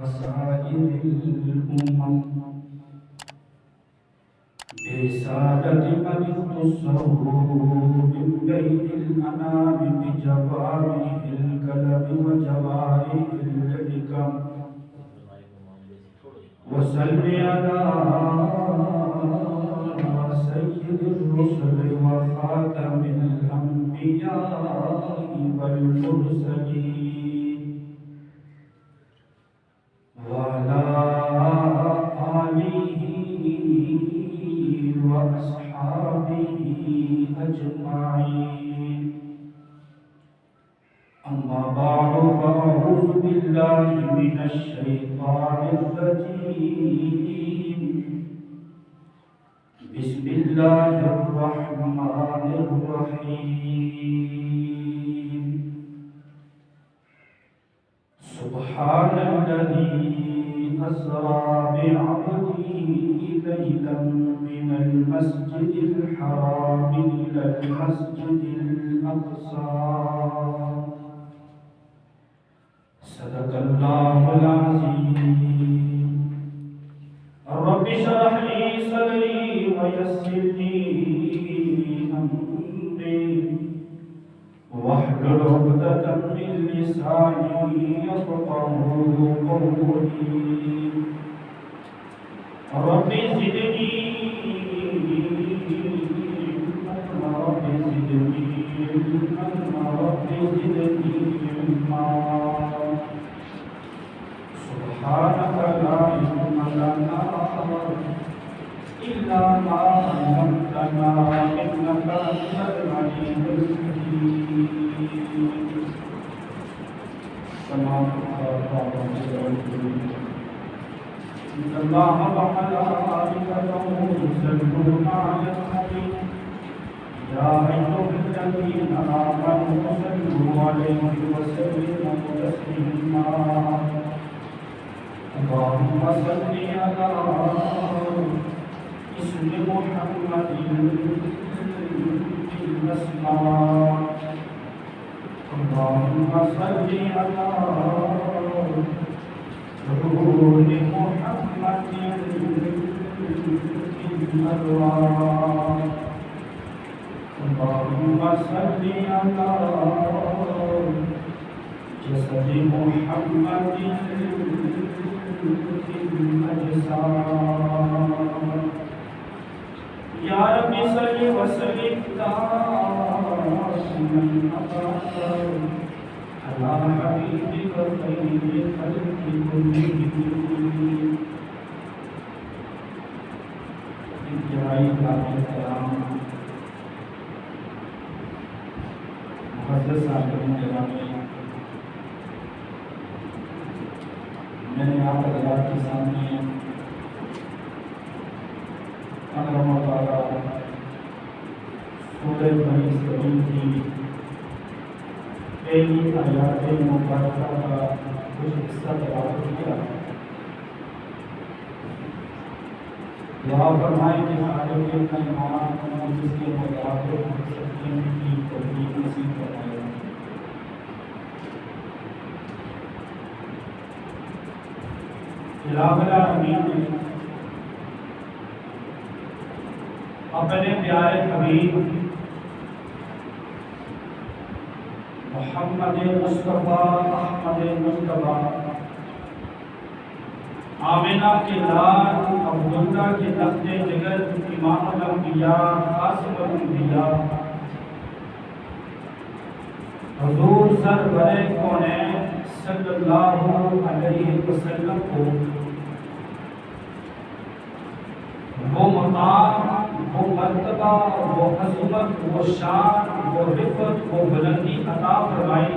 وسائر الأمم برسالة من اختصه من بين الأنام بجوامع الكلم وجوارح الحكم وصل على سيد الرسل وخاتم الأنبياء والمرسلين وعلى آله وأصحابه أجمعين. أما بعد فأعوذ بالله من الشيطان الرجيم. بسم الله الرحمن الرحيم. سبحان الذي أسرى بعبده ليلا من المسجد الحرام إلى المسجد الأقصى. صدق الله العظيم. رب اشرح لي صدري ويسر لي أمري واحلل عقدة من لساني يفقهوا قولي. رب زدني علما رب زدني علما رب زدني علما. سبحانك لا علم لنا إلا ما علمتنا إنك أنت العليم الحكيم. تمام إن الله وملائكته يصلون على النبي يا أيها الذين آمنوا صلوا عليه وسلموا تسليما. اللهم صل على اسم محمد بالأسماء. اللهم صل على روح محمد بالأرواح. اللهم صل على جسد محمد الأجساد. يا رب صل وسلم دائما أبدا على حبيبك خير الخلق كلهم. انتہائی قابل احترام معزز صاحبان گرامی، میں نے آپ حضرات کے سامنے اکرم تعالیٰ سورہ بنی اسرائیل کی پہلی آیات مبارکہ کا کچھ حصہ تلاوت کیا. دعا فرمائیں کہ خالق اپنا ایمان جس کے مطابق سکین کی توفیق نصیب فرمائے. الہ العالمین نے اپنے پیارے حبیب محمد مصطفیٰ احمد مصطفیٰ آمینہ کے لال عبداللہ کے لفظ جگر امام الانبیاء قاسم الانبیاء حضور سرور کونین صلی اللہ علیہ وسلم کو وہ مقام، وہ مرتبہ، وہ عظمت، وہ شان، وہ رفعت، وہ بلندی عطا فرمائی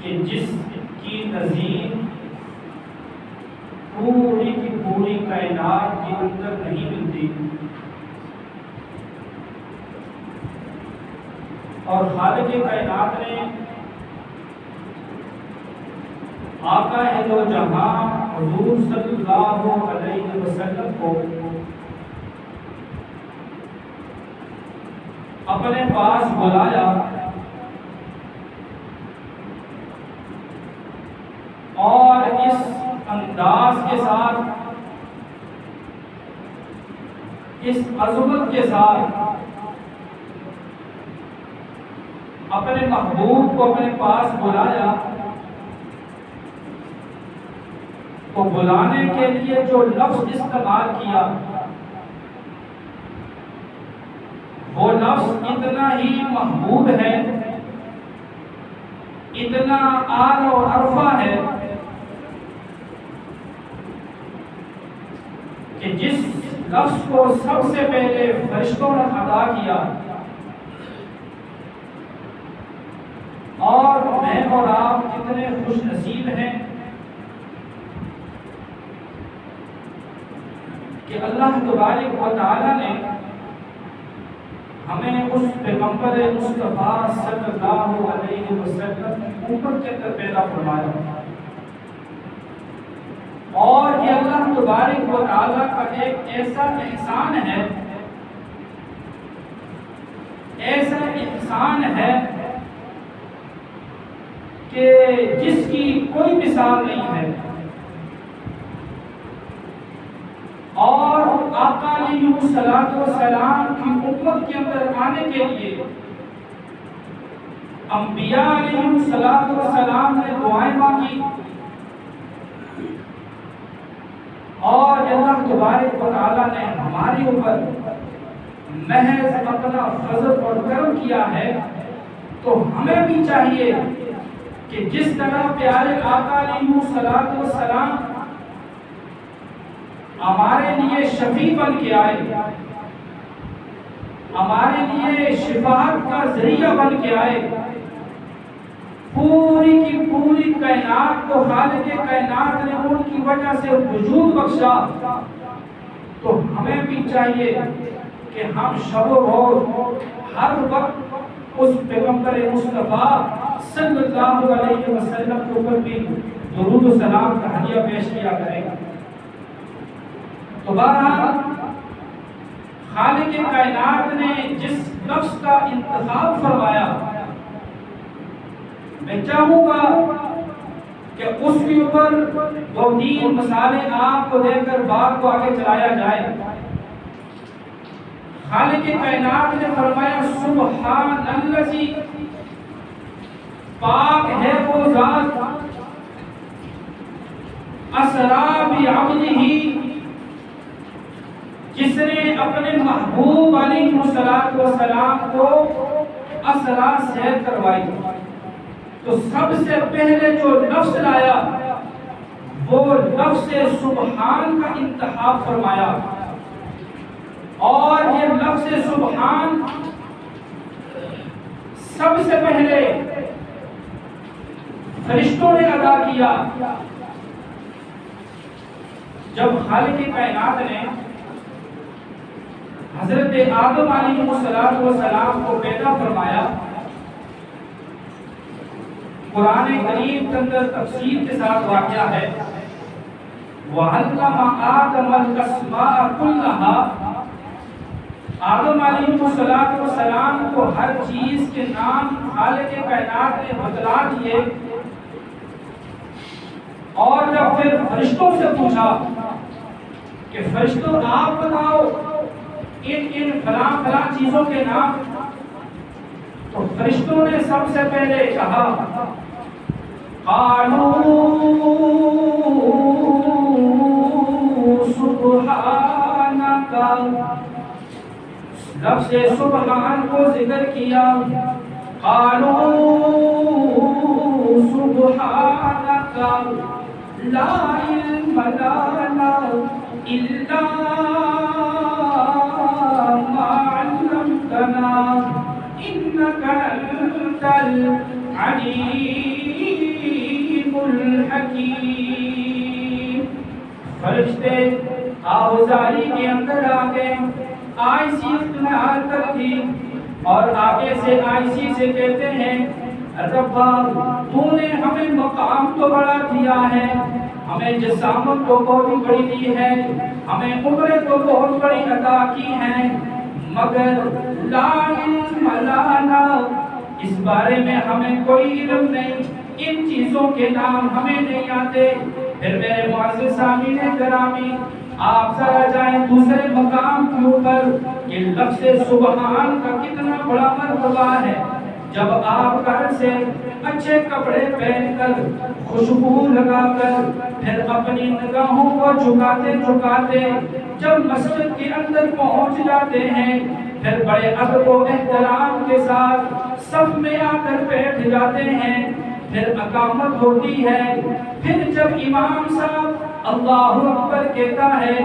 کہ جس کی نظیر پوری کی پوری کائنات کے اندر نہیں ملتی. اور خالق کائنات نے آقا ہے دو جہاں حضور صلی اللہ علیہ وسلم کو اپنے پاس بلایا اس انداز کے ساتھ، اس عظمت کے ساتھ اپنے محبوب کو اپنے پاس بلایا، تو بلانے کے لیے جو لفظ استعمال کیا وہ لفظ اتنا ہی محبوب ہے، اتنا اعلی و عرفہ ہے کہ جس لفظ کو سب سے پہلے فرشتوں نے ادا کیا اور میں اور آپ کتنے خوش نصیب ہیں کہ اللہ تبارک و تعالی نے ہمیں اس پیغمبر مصطفیٰ صلی اللہ علیہ وسلم کی امت کے اندر پیدا فرمایا، اور یہ اللہ تبارک و تعالی کا ایک ایسا احسان ہے، ایسا احسان ہے کہ جس کی کوئی مثال نہیں ہے۔ اور آقا علیہ السلام کی امت کے اندر آنے کے لیے انبیاء علیہ السلام نے دعائیں مانگی، اور اللہ تبارک و تعالیٰ نے ہمارے اوپر محض اپنا فضل اور کرم کیا ہے، تو ہمیں بھی چاہیے کہ جس طرح پیارے آقا علیہ السلام ہمارے لیے شفیع بن کے آئے، ہمارے لیے شفاعت کا ذریعہ بن کے آئے، پوری کی پوری کائنات کو خالق کائنات نے ان کی وجہ سے وجود بخشا، تو ہمیں بھی چاہیے کہ ہم شب و روز ہر وقت اس پیغمبر مصطفیٰ صلی اللہ علیہ وسلم کے اوپر بھی درود و سلام کا ہدیہ پیش کیا کریں۔ تو بہرحال خالق کائنات نے جس لفظ کا انتخاب فرمایا، میں چاہوں گا کہ اس کے اوپر دو تین مثالیں آپ کو دے کر بات کو آگے چلایا جائے۔ خالق کائنات نے فرمایا سبحان الذی، پاک ہے وہ ذات، اسرا بعبدہ، جس نے اپنے محبوب علیہ السلام کو اسرا سیر کروائی۔ تو سب سے پہلے جو لفظ لایا وہ لفظ سبحان کا انتخاب فرمایا، اور یہ لفظ سبحان سب سے پہلے فرشتوں نے ادا کیا۔ جب خالق کائنات نے حضرت آدم علیہ السلام کو پیدا فرمایا، قرآن کریم کے اندر تفصیل کے ساتھ واقعہ ہے، وَعَلَّمَ آدَمَ الْأَسْمَاءَ كُلَّهَا، آدم علیہ السلام کو ہر چیز کے نام خالق کائنات نے بتلا دیے، اور جب پھر فرشتوں سے پوچھا کہ فرشتوں آپ بتاؤ ان فلاں فلاں چیزوں کے نام، تو فرشتوں نے سب سے پہلے کہا قالوا سبحانک، لفظ سبحان کو ذکر کیا، قالوا سبحانک لا علم لنا الا ما علمتنا انك انت العلیم الحکیم۔ فرشتے آوازاری کے اندر آگے آئسی اختیار کر دی، اور آگے سے آئسی سے کہتے ہیں ربا تو نے ہمیں مقام تو بڑا دیا ہے، ہمیں جسامت تو بہت بڑی دی ہے، ہمیں عمریں تو بہت بڑی عطا کی ہیں، مگر لا علم لنا، اس بارے میں ہمیں کوئی علم نہیں، ان چیزوں کے نام ہمیں نہیں آتے، پھر میرے معزز سامعین گرامی آپ ذرا جائیں دوسرے مقام کے اوپر کہ لفظ سبحان کا کتنا بڑا مرتبہ ہے. جب آپ گھر سے اچھے کپڑے پہن کر خوشبو لگا کر پھر اپنی نگاہوں کو جھکاتے جھکاتے جب مسجد کے اندر پہنچ جاتے ہیں پھر بڑے ادب و احترام کے ساتھ صف میں آ کر بیٹھ جاتے ہیں. پھر اقامت ہوتی ہے. پھر جب امام صاحب اللہ اکبر کہتا ہے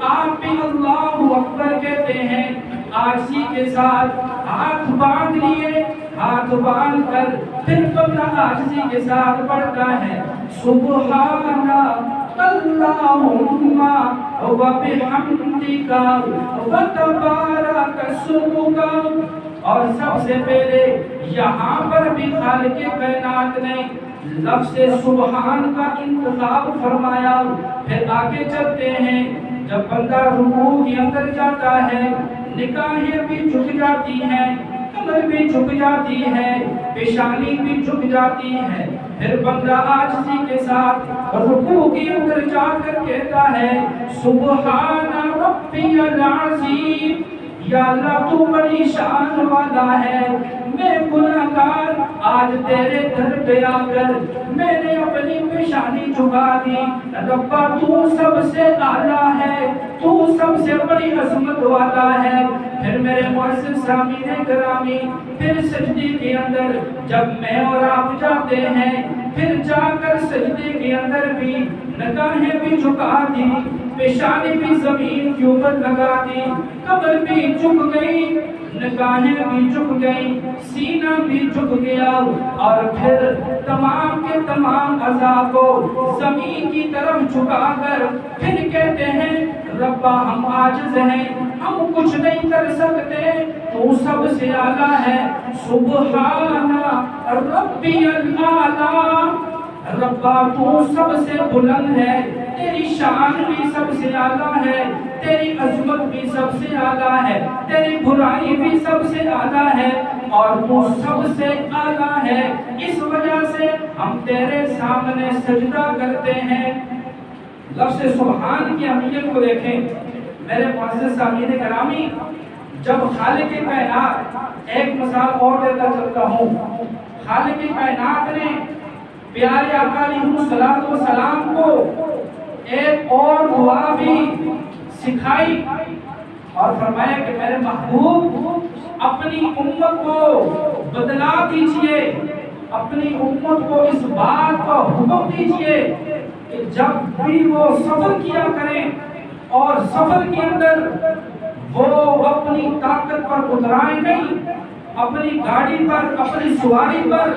آپ بھی اللہ اکبر کہتے ہیں. عاجزی کے ساتھ ہاتھ باندھ لیے, ہاتھ باندھ کر پھر بندہ عاجزی کے ساتھ پڑھتا ہے سبحان اللہم و بحمدک و تبارک اسمک. اور سب سے پہلے یہاں پر بھی خالق کائنات نے لفظ سبحان کا انتخاب فرمایا. پھر آگے چلتے ہیں. جب بندہ رکوع کے اندر جاتا ہے نگاہیں بھی جھک جاتی ہیں, کمر بھی جھک جاتی ہے, پیشانی بھی جھک جاتی ہے. پھر بندہ عاجزی کے ساتھ رکوع کے اندر جا کر کہتا ہے سبحان ربی العظیم. یا اللہ تو بڑی شان والا ہے, میں گناہگار آج تیرے در پہ آ کر میں نے اپنی پیشانی جھکا دی. ربا تو سب سے اعلیٰ ہے, تو سب سے بڑی عظمت والا ہے. پھر میرے معزز سامعین گرامی پھر سجدے کے اندر جب میں اور آپ جاتے ہیں پھر جا کر سجدے کے اندر بھی نگاہیں بھی جھکا دی, پیشانی بھی زمین کے اوپر لگا دی, کمر بھی جھک گئی, نگاہیں بھی جھک گئی, سینہ بھی جھک گیا. اور پھر تمام کے تمام اعضاء کو زمین کی طرف جھکا کر پھر کہتے ہیں ربا ہم عاجز ہیں, ہم کچھ نہیں کر سکتے, تو سب سے اعلیٰ ہے. سبحان ربی الاعلیٰ. ربا تو سب سے بلند ہے, تیری شان بھی سب سے اعلیٰ ہے, تیری عظمت بھی سب سے اعلیٰ ہے, تیری برائی بھی سب سے اعلیٰ ہے, اور تو سب سے اعلیٰ ہے. اس وجہ سے ہم تیرے سامنے سجدہ کرتے ہیں. لفظ سبحان کی اہمیت کو دیکھیں میرے معزز سامعین گرامی. جب خالق کائنات, ایک مثال اور دیتا چلتا ہوں, خالق کائنات نے پیارے آقا علیہ الصلوۃ والسلام کو ایک اور دعا بھی سکھائی اور فرمایا کہ میرے محبوب اپنی امت کو بدلا دیجئے, اپنی امت کو اس بات کا حکم دیجئے کہ جب بھی وہ سفر کیا کریں اور سفر کے اندر وہ اپنی طاقت پر اترائے نہیں, اپنی گاڑی پر, اپنی سواری پر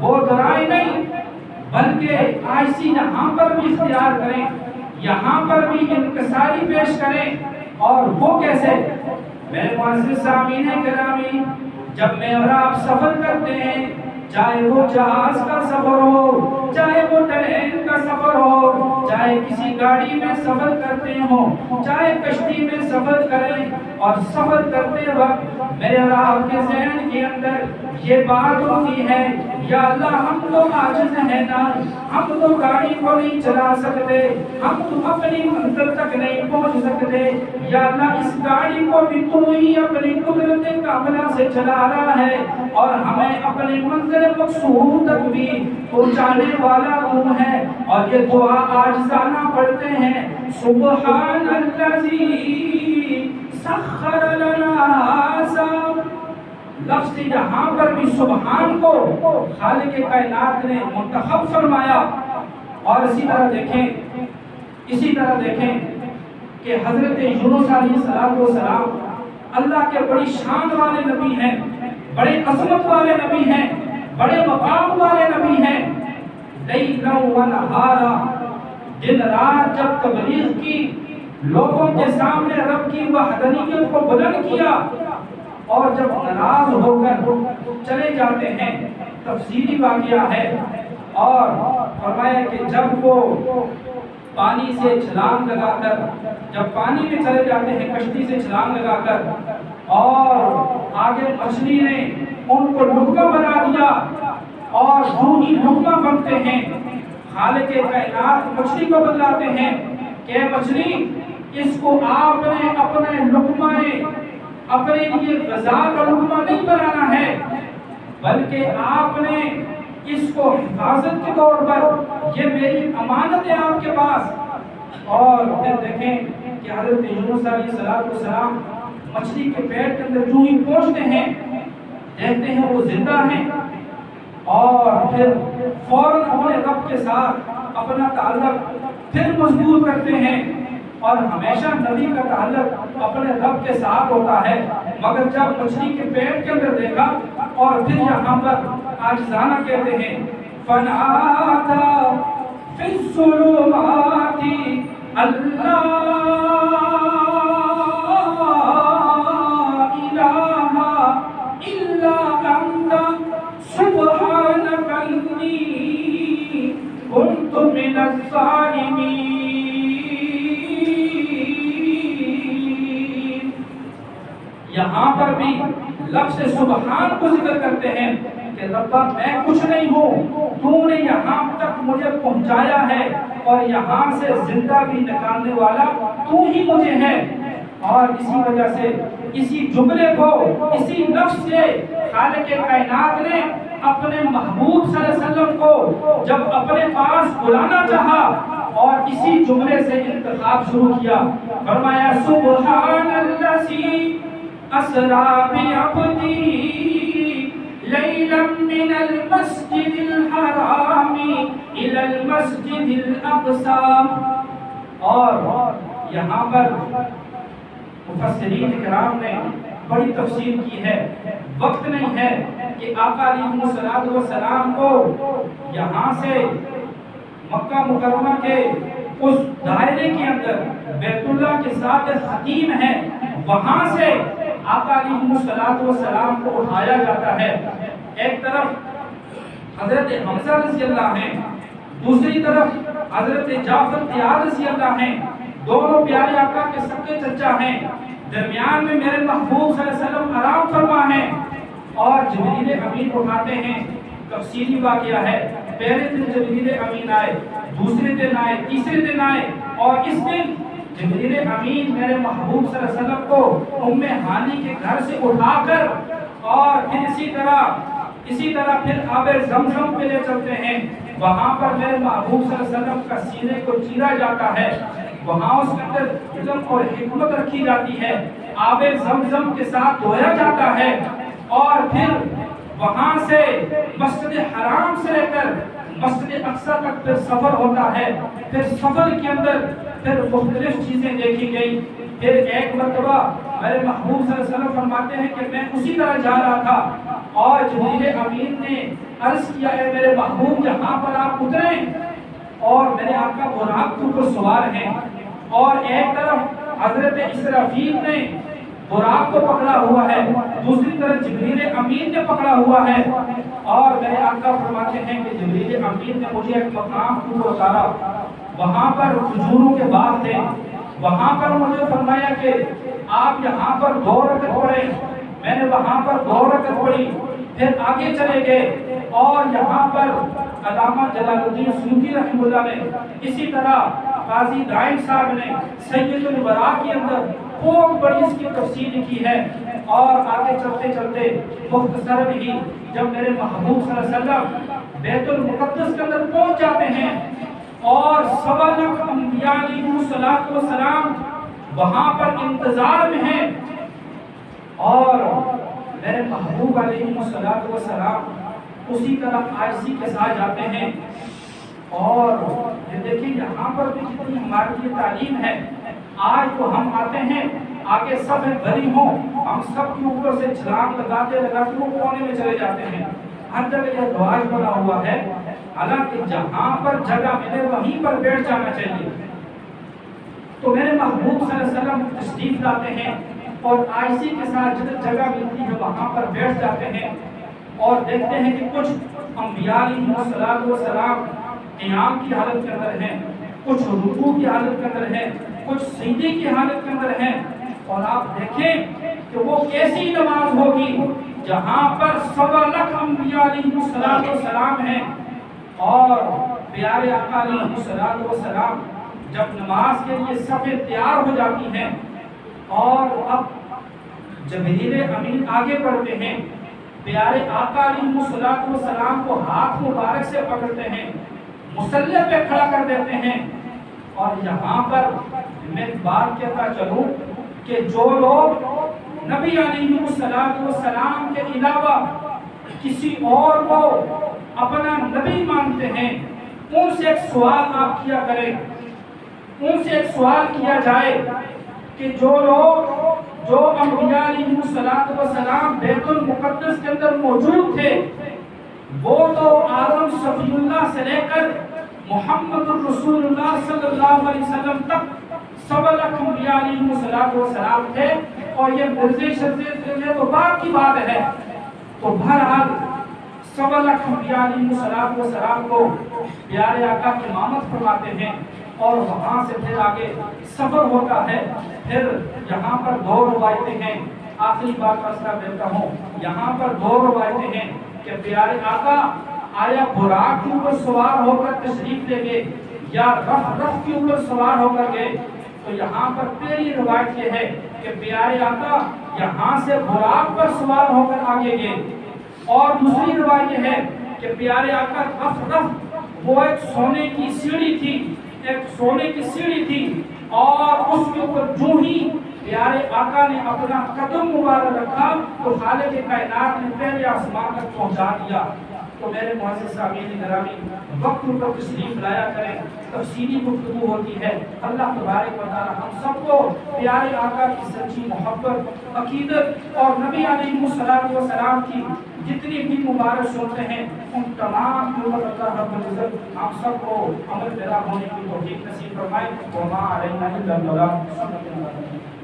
وہ اترائے نہیں, بلکہ آئسی یہاں پر بھی اختیار کریں, یہاں پر بھی انکساری پیش کریں. اور وہ کیسے؟ میرے معزز سامعین گرامی, جب میں اور آپ سفر کرتے ہیں, چاہے وہ جہاز کا سفر ہو, چاہے وہ ٹرین کا سفر ہو, چاہے کسی گاڑی میں سفر کرتے ہوں, چاہے کشتی میں سفر کریں, اور سفر کرتے وقت میرے اور آپ کے ذہن کے اندر یہ بات ہوتی ہے یا اللہ ہم تو عاجز ہیں نا, ہم تو گاڑی کو نہیں چلا سکتے, ہم تو اپنی منزل تک نہیں پہنچ سکتے, یا اللہ اس گاڑی کو بھی تو ہی اپنی قدرت کاملہ سے چلا رہا ہے, اور ہمیں اپنی منزل مقصود تک بھی پہنچانے والا تو ہے. اور یہ دعا عاجزانہ پڑھتے ہیں سبحان الذی سخر لنا ھذا. لفظ یہاں پر بھی سبحان کو خالق کائنات نے منتخب فرمایا. اور اسی طرح دیکھیں کہ حضرت یونس علیہ السلام اللہ کے بڑی شان والے نبی ہیں, بڑے عظمت والے نبی ہیں, بڑے مقام والے نبی ہیں. لیلا و نہارا, دن رات جب تبلیغ کی, لوگوں کے سامنے رب کی وحدانیت کو بلند کیا, اور جب ناراض ہو کر چلے جاتے ہیں, تفصیلی واقعہ ہے. اور فرمایا کہ جب وہ پانی سے چھلانگ لگا کر, جب پانی میں چلے جاتے ہیں کشتی سے چھلانگ لگا کر, اور آگے مچھلی نے ان کو لقمہ بنا دیا, اور جو ہی لقمہ بنتے ہیں خالق کائنات مچھلی کو بتلاتے ہیں کہ مچھلی اس کو آپ نے اپنے لقمے اپنے لیے غذا کا لقمہ نہیں بنانا ہے، بلکہ آپ نے اس کو حفاظت کے طور پر، یہ میری امانت ہے آپ کے پاس۔ اور پھر دیکھیں کہ حضرت یونس علیہ السلام مچھلی کے پیٹ کے اندر جو ہی پہنچتے ہیں، دیکھتے ہیں وہ زندہ ہیں، اور پھر فوراً اپنے رب کے ساتھ اپنا تعلق پھر مضبوط کرتے ہیں۔ اور ہمیشہ نبی کا تعلق اپنے رب کے ساتھ ہوتا ہے، مگر جب مچھلی کے پیٹ کے اندر دیکھا اور پھر یہاں پر عاجزانہ کہتے ہیں فَنَادَى فِي الظُّلُمَاتِ اللَّهَ إِلَٰهَ إِلَّا أَنْتَ سُبْحَانَكَ إِنِّي كُنْتُ مِنَ الظَّالِمِينَ۔ یہاں پر بھی لفظ سبحان کو ذکر کرتے ہیں کہ ربا میں کچھ نہیں ہوں، تو نے یہاں تک مجھے پہنچایا ہے اور یہاں سے زندہ بھی نکالنے والا تو ہی مجھے ہے۔ اور اسی وجہ سے اسی جملے کو، اسی لفظ سے خالق کائنات نے اپنے محبوب صلی اللہ علیہ وسلم کو جب اپنے پاس بلانا چاہا اور اسی جملے سے انتخاب شروع کیا، فرمایا سبحان الذی اسریٰ بعبدہ لیلا من المسجد الحرام الی المسجد الاقصی۔ اور یہاں پر مفسرین کرام نے بڑی تفسیر کی ہے، وقت نہیں ہے کہ آقا علیہ السلام کو یہاں سے مکہ مکرمہ کے اس دائرے کے اندر بیت اللہ کے ساتھ خطیم ہے، وہاں سے آقا علیہ السلام کو اٹھایا جاتا ہے۔ ایک طرف حضرت حمزہ رضی اللہ ہیں، دوسری طرف حضرت جعفر طیار رضی اللہ ہیں، دونوں پیارے آقا کے سکے چچا ہیں، درمیان میں میرے محبوب صلی اللہ علیہ وسلم آرام فرما ہیں، اور جبریل امین اٹھاتے ہیں۔ تفصیلی واقعہ ہے، پہلے دن جبریل امین آئے، دوسرے دن آئے، تیسرے دن آئے، اور اس دن جبریل امین میرے محبوب صلی اللہ علیہ وسلم کو ام ہانی کے گھر سے اٹھا کر اور پھر اسی طرح پھر آب زمزم پہ لے چلتے ہیں۔ وہاں پر میرے محبوب صلی اللہ علیہ وسلم کا سینے کو چیرا جاتا ہے، وہاں اس کے اندر علم اور حکمت رکھی جاتی ہے، آب زمزم کے ساتھ دھویا جاتا ہے، اور پھر وہاں سے مسجد حرام سے لے کر مسجد اقصی تک پھر سفر ہوتا ہے۔ پھر سفر کے اندر پھر مختلف چیزیں دیکھی گئی۔ پھر ایک مرتبہ میرے محبوب صلی اللہ علیہ وسلم فرماتے ہیں کہ میں اسی طرح جا رہا تھا اور جبریل امین نے عرض کیا ہے میرے محبوب یہاں پر آپ اتریں، اور میرے آقا براق کے اوپر سوار ہیں، اور ایک طرف حضرت اسرافیل نے براق کو پکڑا ہوا ہے، دوسری طرف جبریل امین نے پکڑا ہوا ہے، اور میرے آقا فرماتے ہیں کہ جبریل امین نے مجھے ایک مقام کو اتارا، وہاں پر کھجوروں کے باغ تھے، وہاں پر مجھے فرمایا کہ آپ یہاں پر 2 رکعت پڑھیں، میں نے وہاں پر 2 رکعت پڑھی، پھر آگے چلے گئے، اور یہاں پر علامہ جلال الدین سیوطی رحمہ اللہ نے، اسی طرح قاضی دائم صاحب نے سید الورا کے اندر بہت بڑی اس کی تفصیل کی ہے۔ اور آگے چلتے چلتے مختصر ہی جب میرے محبوب صلی اللہ علیہ وسلم بیت المقدس کے اندر پہنچ جاتے ہیں اور 1.25 لاکھ انبیاء علیہ السلام وہاں پر انتظار میں ہیں، اور میرے محبوب علیہ السلام اسی طرح آئسی کے ساتھ جاتے ہیں۔ اور یہ دیکھیں یہاں پر بھی کتنی ہماری تعلیم ہے، آج تو ہم آتے ہیں آگے سب بھری ہوں، ہم سب کے اوپر سے چھلانگ لگاتے وہ کونے میں چلے جاتے ہیں، ہر جگہ یہ رواج بنا ہوا ہے، حالانکہ جہاں پر جگہ ملے وہیں پر بیٹھ جانا چاہیے۔ تو میرے محبوب صلی اللہ علیہ وسلم تشریف لاتے ہیں اور آئسی کے ساتھ جدھر جگہ ملتی ہے وہاں پر بیٹھ جاتے ہیں، اور دیکھتے ہیں کہ کچھ انبیاء علیہ السلام قیام کی حالت کے اندر ہیں، کچھ رکوع کی حالت کے اندر ہیں، کچھ سجدے کی حالت کے اندر ہیں، اور آپ دیکھیں کہ وہ کیسی نماز ہوگی جہاں پر 1.25 لاکھ انبیاء علیہ السلام ہیں، اور پیارے آقا علیہ الصلوۃ والسلام جب نماز کے لیے صفیں تیار ہو جاتی ہیں اور اب جبریل امین آگے بڑھتے ہیں، پیارے آقا علیہ الصلوۃ والسلام کو ہاتھ مبارک سے پکڑتے ہیں، مصلی پہ کھڑا کر دیتے ہیں۔ اور یہاں پر میں بات کہتا چلوں کہ جو لوگ نبی علیہ الصلوۃ والسلام کے علاوہ کسی اور کو اپنا نبی مانتے ہیں، ان سے ایک سوال آپ کیا کریں، ان سے ایک سوال کیا جائے کہ جو لوگ جو انبیاء علیہ الصلوۃ والسلام بیت المقدس کے اندر موجود تھے، وہ تو آدم صفی اللہ سے لے کر محمد الرسول اللہ صلی اللہ علیہ وسلم تک سوا لاکھ انبیاء علیہ الصلوۃ والسلام تھے، اور یہ مرزے شرزے تو بات کی بات ہے۔ تو بہرحال سوا لاکھ انبیاء علیہ الصلوۃ والسلام کو پیارے آقا کی امامت فرماتے ہیں، اور وہاں سے پھر آگے سفر ہوتا ہے۔ پھر یہاں پر دو روایتیں ہیں، آخری بات فیصلہ دیتا ہوں، یہاں پر دو روایتیں ہیں کہ پیارے آقا آیا براق کے اوپر سوار ہو کر تشریف لے گئے یا رف کے اوپر سوار ہو کر گئے۔ تو یہاں پر پہلی روایت یہ ہے کہ پیارے آقا یہاں سے براق پر سوار ہو کر آگے گئے، اور دوسری روایت یہ ہے کہ پیارے آقا رف وہ ایک سونے کی سیڑھی تھی، ایک سونے کی سیڑھی تھی، اور اس کے اوپر جو ہی پیارے آقا نے اپنا قدم مبارک رکھا تو خالق کائنات نے پہلے آسمان تک پہنچا دیا۔ تو میرے معزز سامعین گرامی، وقت پر تشریف لایا کریں، تفصیلی گفتگو ہوتی ہے۔ اللہ تبارک و تعالی ہم سب کو پیارے آقا کی سچی محبت، عقیدت اور نبی علیہ الصلوۃ والسلام کی جتنی بھی مبارک سنتے ہیں، ان تمام کی اوپر اللہ رب العزت ہم سب کو عمل پیرا ہونے کی توفیق نصیب فرمائے۔ وما علینا الا البلاغ۔